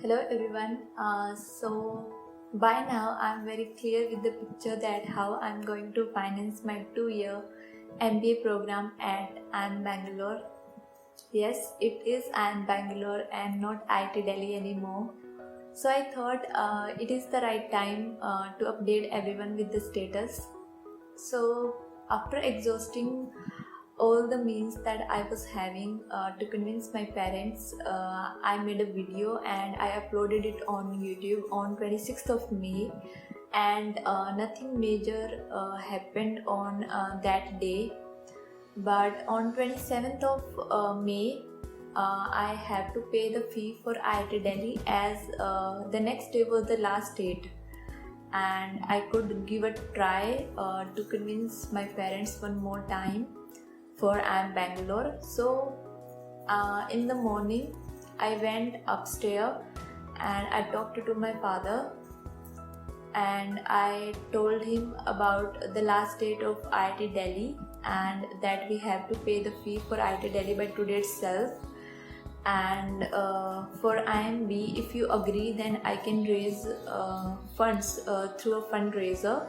Hello everyone. By now I'm very clear with the picture that how I'm going to finance my 2-year MBA program at IIM Bangalore. Yes, it is IIM Bangalore and not IT Delhi anymore. So I thought it is the right time to update everyone with the status. So after exhausting all the means that I was having to convince my parents, I made a video and I uploaded it on YouTube on 26th of May, and nothing major happened on that day. But on 27th of May, I have to pay the fee for IIT Delhi as the next day was the last date, and I could give a try to convince my parents one more time for IIM Bangalore. So in the morning I went upstairs and I talked to my father and I told him about the last date of IIT Delhi and that we have to pay the fee for IIT Delhi by today itself, and for IMB, if you agree, then I can raise funds through a fundraiser.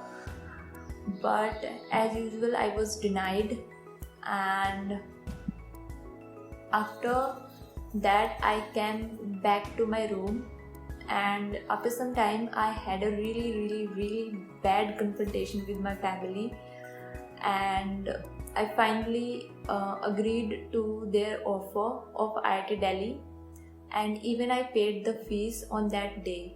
But as usual I was denied, and after that I came back to my room, and after some time I had a really bad confrontation with my family, and I finally agreed to their offer of IIT Delhi, and even I paid the fees on that day.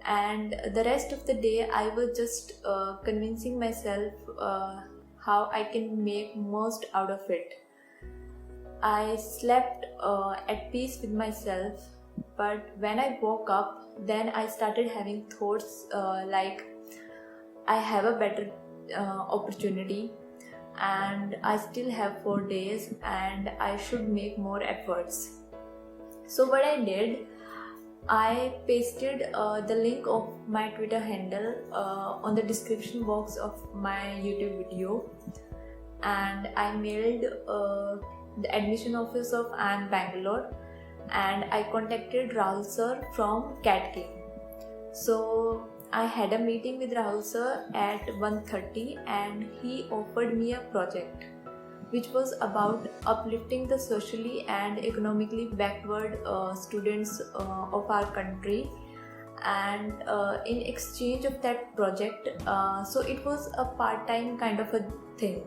And the rest of the day I was just convincing myself how I can make most out of it. I slept at peace with myself, but when I woke up, then I started having thoughts like I have a better opportunity and I still have 4 days and I should make more efforts. So what I did, I pasted the link of my Twitter handle on the description box of my YouTube video, and I mailed the admission office of IIM Bangalore, and I contacted Rahul sir from Cat King. So I had a meeting with Rahul sir at 1:30 and he offered me a project which was about uplifting the socially and economically backward students of our country, and in exchange of that project, so it was a part-time kind of a thing.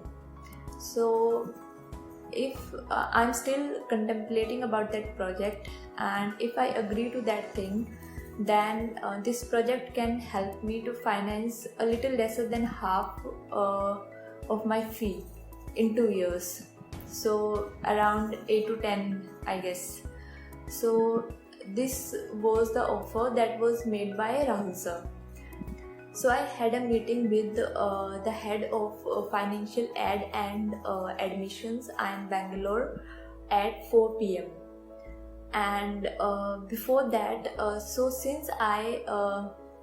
So if I'm still contemplating about that project, and if I agree to that thing, then this project can help me to finance a little lesser than half of my fee in 2 years, so around 8 to 10 I guess. So this was the offer that was made by Rahul sir. So I had a meeting with the head of financial aid and admissions IIM Bangalore at 4 p.m. and before that, so since I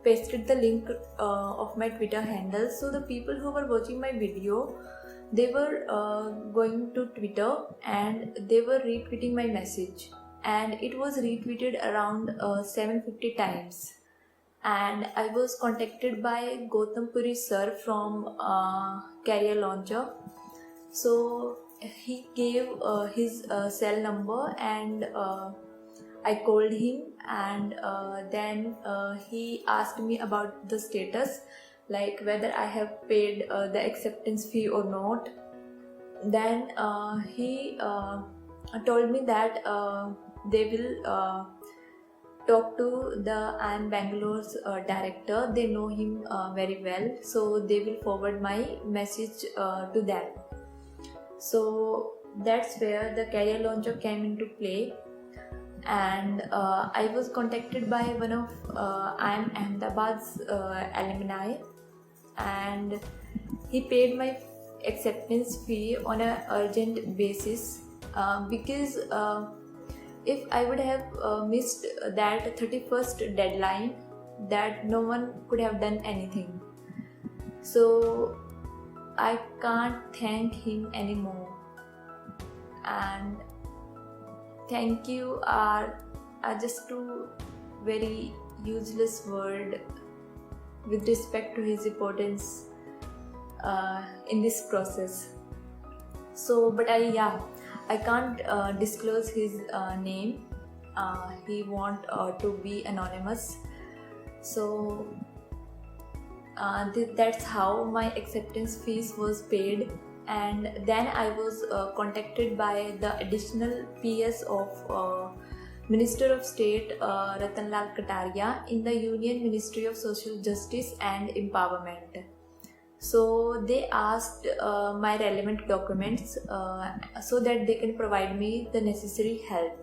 pasted the link of my Twitter handle, so the people who were watching my video, they were going to Twitter and they were retweeting my message, and it was retweeted around 750 times. And I was contacted by Gautam Puri sir from Career Launcher. So he gave his cell number, and I called him, and then he asked me about the status, like whether I have paid the acceptance fee or not. Then he told me that they will talk to the IIM Bangalore's director. They know him very well, so they will forward my message to them. So that's where the career launcher came into play, and I was contacted by one of IIM Ahmedabad's alumni, and he paid my acceptance fee on an urgent basis because if I would have missed that 31st deadline, that no one could have done anything. So I can't thank him anymore, and thank you are just to very useless word with respect to his importance in this process. So, but I can't disclose his name. He want to be anonymous. So that's how my acceptance fees was paid. And then I was contacted by the additional PS of Minister of State Ratanlal Kataria in the Union Ministry of Social Justice and Empowerment. So they asked my relevant documents so that they can provide me the necessary help.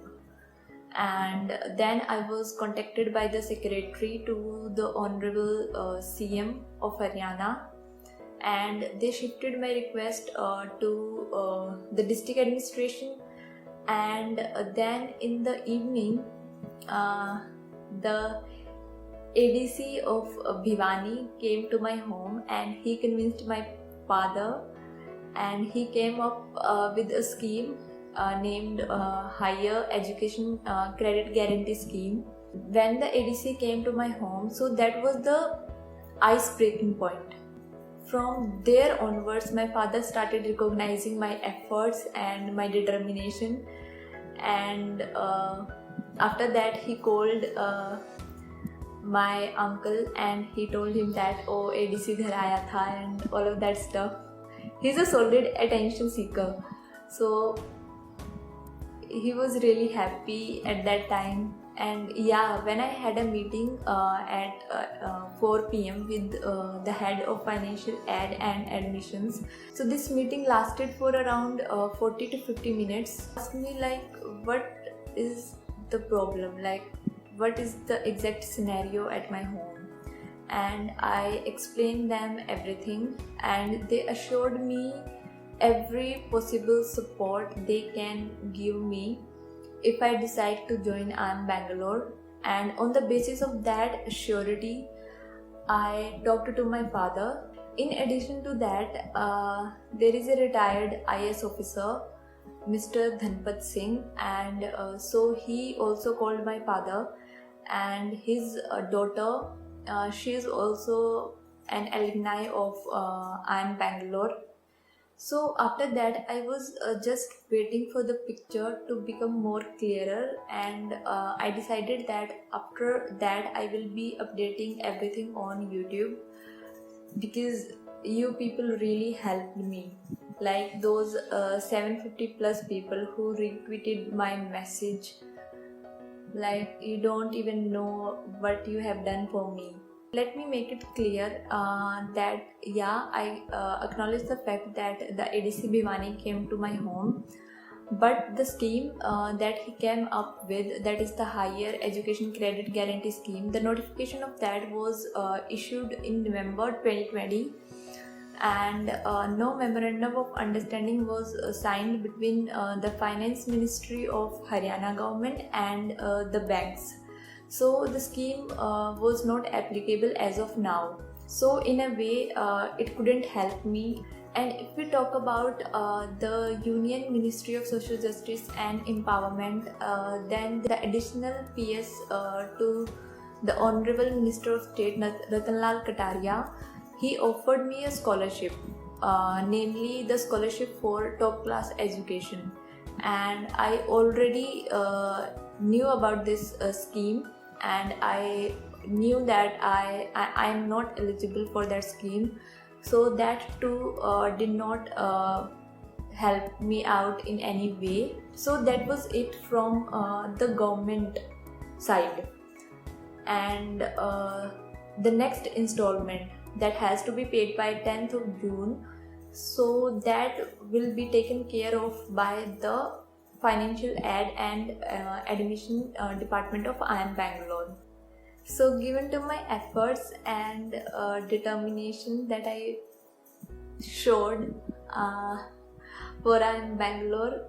And then I was contacted by the secretary to the Honorable CM of Haryana, and they shifted my request to the district administration. And then in the evening, the ADC of Bhiwani came to my home, and he convinced my father, and he came up with a scheme named Higher Education Credit Guarantee Scheme. When the ADC came to my home, so that was the ice-breaking point. From there onwards, my father started recognizing my efforts and my determination, and after that he called my uncle and he told him that ADC ghar aaya tha and all of that stuff. He's a solid attention seeker, so he was really happy at that time. And when I had a meeting at 4 p.m. with the head of financial aid and admissions, so this meeting lasted for around 40 to 50 minutes. Asked me like, what is the problem, like what is the exact scenario at my home, and I explained them everything, and they assured me every possible support they can give me if I decide to join IIM Bangalore. And on the basis of that surety, I talked to my father. In addition to that, there is a retired IS officer, Mr. Dhanpat Singh, and so he also called my father, and his daughter, she is also an alumni of IIM Bangalore. So after that, I was just waiting for the picture to become more clearer, and I decided that after that I will be updating everything on YouTube, because you people really helped me, like those 750 plus people who retweeted my message. Like, you don't even know what you have done for me. Let me make it clear that I acknowledge the fact that the ADC Bhiwani came to my home, but the scheme that he came up with, that is the Higher Education Credit Guarantee Scheme, the notification of that was issued in November 2020, and no memorandum of understanding was signed between the Finance Ministry of Haryana government and the banks. So the scheme was not applicable as of now. So in a way, it couldn't help me. And if we talk about the Union Ministry of Social Justice and Empowerment, then the additional PS to the Honorable Minister of State Ratanlal Kataria, he offered me a scholarship, namely the scholarship for top class education. And I already knew about this scheme, and I knew that I am not eligible for that scheme, so that too did not help me out in any way. So that was it from the government side. And the next installment that has to be paid by 10th of June, so that will be taken care of by the Financial Aid and Admission Department of IIM Bangalore. So given to my efforts and determination that I showed for IIM Bangalore,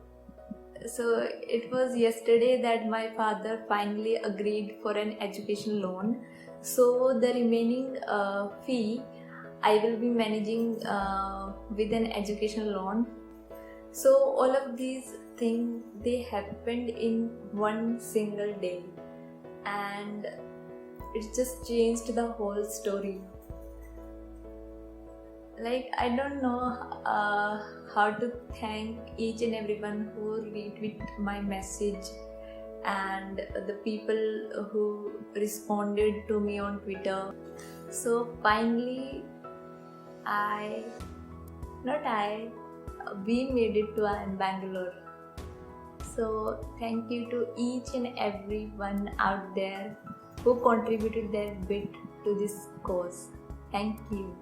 so it was yesterday that my father finally agreed for an education loan. So the remaining fee I will be managing with an education loan. So all of these things, they happened in one single day. and it just changed the whole story. Like, I don't know how to thank each and everyone who retweeted my message and the people who responded to me on Twitter. So finally, we made it to IIM Bangalore. So thank you to each and everyone out there who contributed their bit to this cause. Thank you.